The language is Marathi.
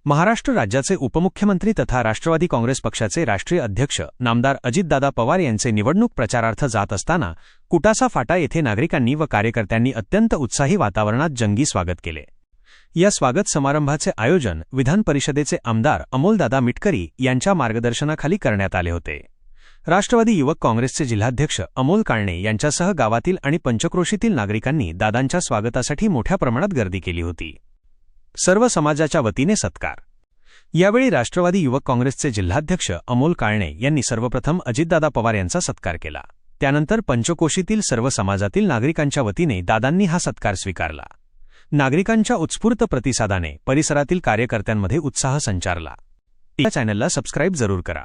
महाराष्ट्र राज्याचे उपमुख्यमंत्री तथा राष्ट्रवादी काँग्रेस पक्षाचे राष्ट्रीय अध्यक्ष नामदार अजितदादा पवार यांचे निवडणूक प्रचारार्थ जात असताना कुटासा फाटा येथे नागरिकांनी व कार्यकर्त्यांनी अत्यंत उत्साही वातावरणात जंगी स्वागत केले। या स्वागत समारंभाचे आयोजन विधान परिषदेचे आमदार अमोलदादा मिटकरी यांच्या मार्गदर्शनाखाली करण्यात आले होते। राष्ट्रवादी युवक काँग्रेसचे जिल्हाध्यक्ष अमोल काळणे यांच्यासह गावातील आणि पंचक्रोशीतील नागरिकांनी दादांच्या स्वागतासाठी मोठ्या प्रमाणात गर्दी केली होती। सर्व समाजाच्या वतीने सत्कार। यावेळी राष्ट्रवादी युवक काँग्रेसचे जिल्हाध्यक्ष अमोल काळणे यांनी सर्वप्रथम अजितदादा पवार यांचा सत्कार केला। त्यानंतर पंचकोशीतील सर्व समाजातील नागरिकांच्या वतीने दादांनी हा सत्कार स्वीकारला। नागरिकांच्या उत्स्फूर्त प्रतिसादाने परिसरातील कार्यकर्त्यांमध्ये उत्साह संचारला। या चॅनलला सबस्क्राइब जरूर करा।